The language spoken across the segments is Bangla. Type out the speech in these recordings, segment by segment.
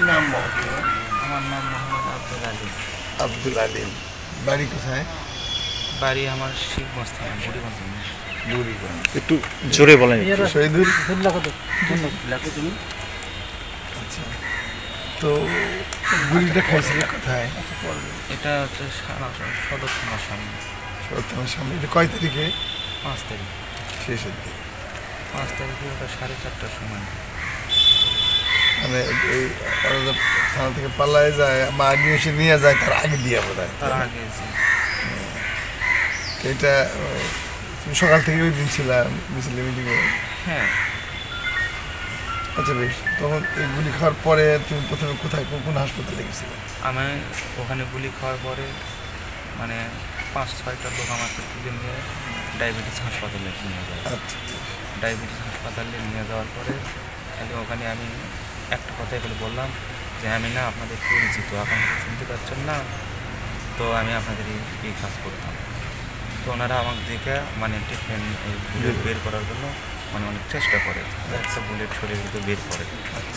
নাম বাবা? আমার নাম মোহাম্মদ আব্দুল আলিম। আব্দুল আলিম। বাড়ি কোথায়? বাড়ি আমার শিবগঞ্জ থানা, বুড়িগঞ্জ। বুড়িগঞ্জ। একটু জোরে বলেন। শহীদুল। তুমি? আচ্ছা, তো গুলিটা খাইছিলে কোথায়? এটা হচ্ছে সদর থানার সামনে। সদর থানার সামনে। এটা কয় তারিখে? 5 তারিখ। শেষের দিকে। 5 তারিখে ওটা 4:30টার সময়। মানে এই থানা থেকে পালায় যায় বা নিয়ে এসে নিয়ে যায় তার আগে দিয়ে বোধ হয়। তার আগে এসে এটা তুমি সকাল থেকে ওই দিন ছিলাম মিছিলে মিটিংয়ে? হ্যাঁ। আচ্ছা বেশ, তখন এই গুলি খাওয়ার পরে তুমি প্রথমে কোথায় কোন হাসপাতালে গেছিলে? আমি ওখানে গুলি খাওয়ার পরে মানে 5-6টা লোক আমাকে তুলে নিয়ে ডায়াবেটিস হাসপাতালে নিয়ে যায়। আচ্ছা, ডায়াবেটিস হাসপাতালে নিয়ে যাওয়ার পরে খালি ওখানে আমি একটা কথাই বলে বললাম যে আমি না আপনাদের পরিচিত, আপনারা চিনতে পারছেন না, তো আমি আপনাদের এই কাজ করতাম। তো ওনারা আমাকে দেখে মানে ট্রিটমেন্ট বুলেট বের করার জন্য মানে অনেক চেষ্টা করে, একটা বুলেট শরীরের ভিতরে বের করে।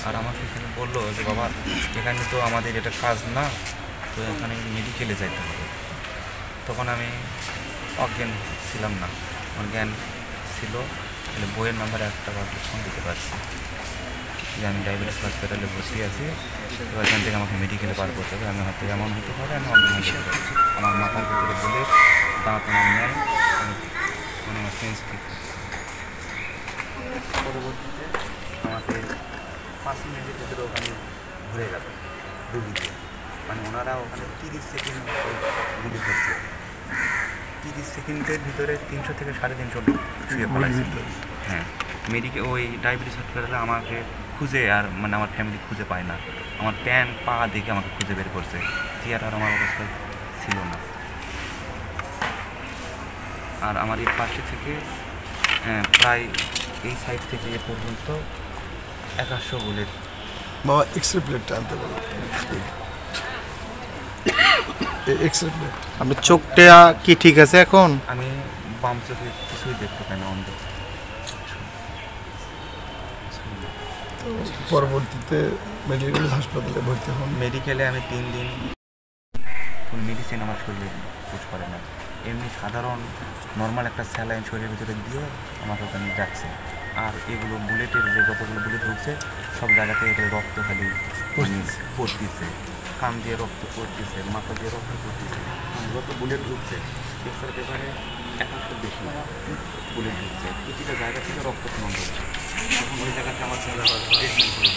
আর আমাকে এখানে বললো যে বাবা এখানে তো আমাদের এটা কাজ না, তো এখানে মেডিকেলে যাইতে হবে। তখন আমি অজ্ঞান ছিলাম না, আমার জ্ঞান ছিল, বইয়ের নাম্বারে একটা ফোন দিতে পারছি যে আমি ডায়াবেটিস হসপিটালে বসে আছি, তো এখান থেকে আমাকে মেডিকেলে পার করতে হবে, আমি হয়তো এমন হতে পারে আমি অজ্ঞান হতে পারি। আমার মাথার ভিতরে বলে দাঁত আমার নেয়, মানে আমার সেন্স ঠিক। পরবর্তীতে আমাকে 5 মিনিটের ভিতরে ওখানে ঘুরে গেল রুগীতে, মানে ওনারা ওখানে 30 সেকেন্ড গুলি করছে। 30 সেকেন্ডের ভিতরে 300 থেকে 350 লোক শুয়ে পড়েছে। হ্যাঁ, ওই ডায়াবেটিস হসপিটালে আমাকে খুঁজে আর মানে আমার ফ্যামিলি খুঁজে পায় না, আমার প্যান পা দেখে আমাকে খুঁজে বের করছে, চেয়ার আর আমার অবস্থা ছিল না। আর আমার এই পাশে থেকে প্রায় এই সাইড থেকে এ পর্যন্ত 100 বুলেট। বাবা এক্সরে প্লেটটা আনতে বলো। X ray plate. আপনার চোখটা কি ঠিক আছে এখন? আমি বাম চোখে কিছুই দেখতে পাই না, অন্ধ। পরবর্তীতে মেডিকেল হাসপাতালে ভর্তি হন? মেডিকেলে আমি 3 দিন কোন মেডিসিন আমার শরীরে ইউজ করে না, এমনি সাধারণ নর্মাল একটা স্যালাইন শরীরের ভিতরে দিয়ে আমাকে ওখানে যাচ্ছে। আর এগুলো বুলেটের যে যতগুলো বুলেট ঢুকছে সব জায়গাতে এদের রক্ত খালি পড়তেছে, কান দিয়ে রক্ত পড়তেছে, মাথা দিয়ে রক্ত পড়তেছে, যত বুলেট ঢুকছে প্রেসার পেপারে 100 বেশি বুলেট ঢুকছে, প্রতিটা জায়গা থেকে রক্ত বন্ধ হচ্ছে। তখন ওই জায়গাতে আমার ট্রিটমেন্ট হলো,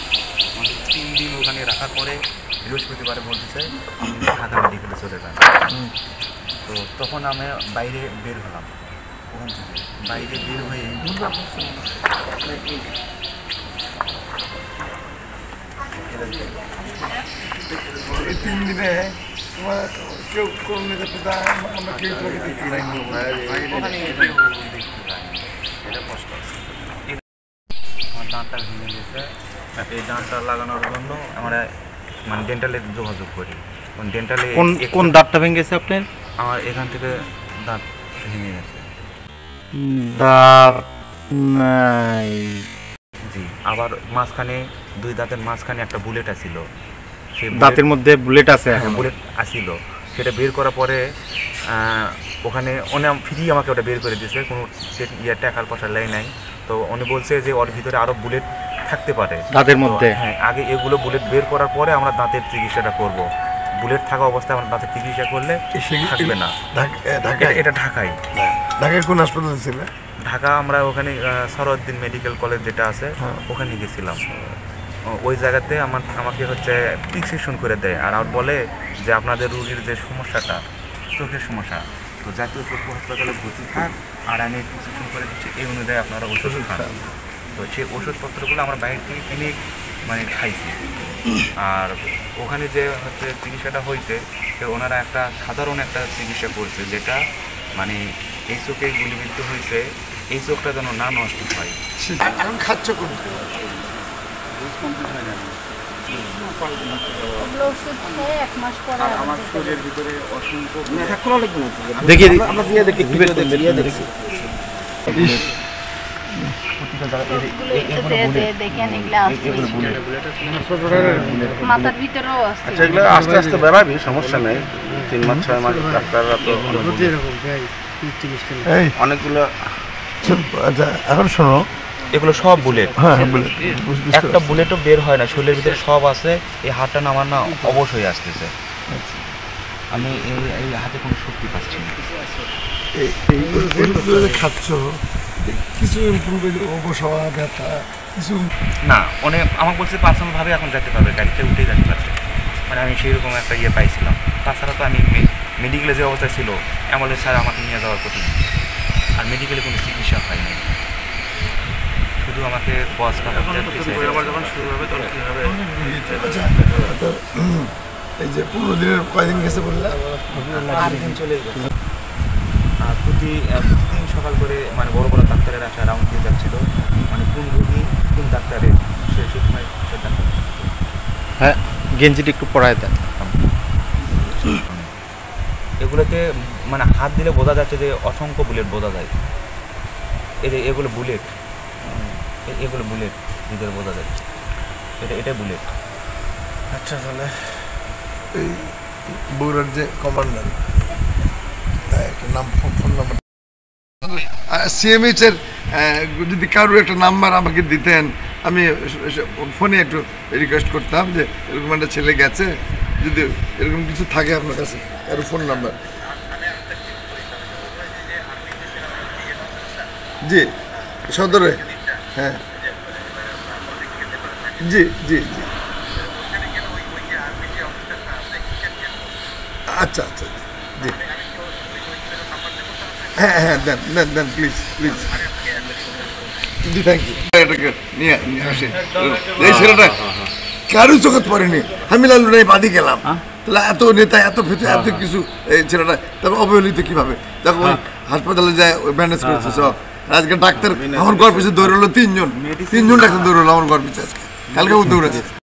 আমাদের 3 দিন ওখানে রাখার পরে বৃহস্পতিবারে বলতেছে ঢাকা মেডিকেলে চলে যান। তো তখন আমি বাইরে বের হলাম, ওখান থেকে বাইরে বের হয়ে এই 3 দিনে তোমার কেউ কোন নেতা পিতা আমরা কেউ তোকে দেখতে যাইনি? এটা কষ্ট আছে। আমার দাঁতটা ভেঙে গেছে, এই দাঁতটা লাগানোর জন্য আমরা মানে ডেন্টালে যোগাযোগ করি। ডেন্টালে কোন দাঁতটা ভেঙে গেছে আপনার? আমার এখান থেকে দাঁত ভেঙে গেছে। দাঁত নাই। জি, আবার মাঝখানে 2 দাঁতের মাঝখানে একটা বুলেট আসিল, সেই দাঁতের মধ্যে বুলেট আছে? হ্যাঁ, বুলেট আসিল, সেটা বের করার পরে ওখানে অনেক ফ্রি আমাকে ওটা বের করে দিয়েছে, কোনো টাকার পয়সা লেয় নাই। তো উনি বলছে যে ওর ভিতরে আরও বুলেট থাকতে পারে দাঁতের মধ্যে। হ্যাঁ, আগে এগুলো বুলেট বের করার পরে আমরা দাঁতের চিকিৎসাটা করব। বুলেট থাকা অবস্থায় আমরা দাঁতের চিকিৎসা করলে থাকবে না। এটা ঢাকায়। ঢাকায় কোন হাসপাতালে ছিল? ঢাকা আমরা ওখানে সরওয়ারদ্দিন মেডিকেল কলেজ যেটা আছে ওখানে গেছিলাম। ওই জায়গাতে আমাকে হচ্ছে প্রেসক্রিপশন করে দেয়, আর বলে যে আপনাদের রোগীর যে সমস্যাটা চোখের সমস্যা, তো জাতীয় চক্ষু হাসপাতালে ভর্তি থাক, আর আমি প্রেসক্রিপশন করে দিচ্ছি, এই অনুযায়ী আপনারা ওষুধ খান। তো সেই ওষুধপত্রগুলো আমরা বাইরে থেকে কিনে মানে খাইছি। আর ওখানে যে হচ্ছে চিকিৎসাটা হয়েছে ওনারা একটা সাধারণ একটা চিকিৎসা করছে, যেটা মানে এই চোখে গুলিবিদ্ধ হয়েছে, এই চোখটা যেন না নষ্ট হয়। খাচ্ছ কোনটা? আমার শরীরের ভিতরে অসংখ্য দেখি আমরা দিয়ে দেখি প্রতিটা জায়গায় সবগুলো এই যে দেখেন এগুলা আছে মাথার ভিতরেও আছে। আচ্ছা, এগুলো আস্তে আস্তে বেড়াবি, সমস্যা নেই। 3 মাস 6 মাস ডাক্তাররা তো এই অনেকগুলো। আচ্ছা এখন শোনো, এগুলো সব বুলেট। হ্যাঁ বলে একটা বুলেটও বের হয় না, শরীরের ভিতরে সব আছে। এই হাতটা না আমার না অবশ হয়ে আসতেছে, আমি এই হাতে কোনো শক্তি পাচ্ছি না। এই ওষুধগুলো যে খাচ্ছ কিছু ইমপ্রুভ অবশ হওয়া ব্যথা কিছু না, অনেক আমাকে বলছে পার্সোনালভাবে এখন যেতে পারবে, গাড়িতে উঠেই যেতে পারবে। মানে আমি সেই রকম একটা ইয়ে পাইছিলাম। তাছাড়া তো আমি মেডিকেলে যে অবস্থা ছিল, অ্যাম্বুলেন্স ছাড়া আমাকে নিয়ে যাওয়ার কঠিন, আর মেডিকেলে কোনো চিকিৎসা হয়নি। শুধু আমাকে বস যখন শুরু হবে তখন কি হবে? আচ্ছা, তো এই যে 15 দিনের কয়দিন গেছে বললে? 8 দিন চলে গেছে। আর প্রতিদিন সকাল করে মানে বড় বড় ডাক্তারের একটা রাউন্ড দিয়ে যাচ্ছিল, মানে কোন রোগী কোন ডাক্তারের সে সময় সে ডাক্তার। হ্যাঁ, গেঞ্জিটা একটু পরায় দেন। এগুলোতে মানে হাত দিলে বোঝা যাচ্ছে যে অসংখ্য বুলেট বোঝা যায়। এই যে এগুলো বুলেট, এগুলো বুলেট ভিতরে বোঝা যায়, এটা বুলেট। আচ্ছা, তাহলে এই বগুড়ার যে কমান্ডার একটা নাম ফোন নাম্বার সিএমএইচ এর যদি কারোর একটা নাম্বার আমাকে দিতেন, আমি ফোনে একটু রিকোয়েস্ট করতাম যে এরকম একটা ছেলে গেছে, যদি এরকম কিছু থাকে আপনার কাছে কারো ফোন নাম্বার। জি সদরে, হ্যাঁ জি জি জি, আচ্ছা আচ্ছা জি, হ্যাঁ হ্যাঁ দেন দেন দেন প্লিজ প্লিজ। জি থ্যাংক ইউ। এটাকে নিয়ে নিয়ে আসে এই ছেলেটা কারো চোখে পড়েনি, আমি লালু নাই বাড়ি গেলাম, তাহলে এত নেতা এত ফেতে এত কিছু এই ছেলেটা তারপর অবহেলিত কিভাবে, তখন ওই হাসপাতালে যায় ম্যানেজ করেছে সব। আজকে ডাক্তার আমার ঘর পিছিয়ে দৌড়লো 3 জন ডাক্তার দৌড়লো আমার ঘর পিছিয়ে, আজকে কালকেও দৌড়েছে।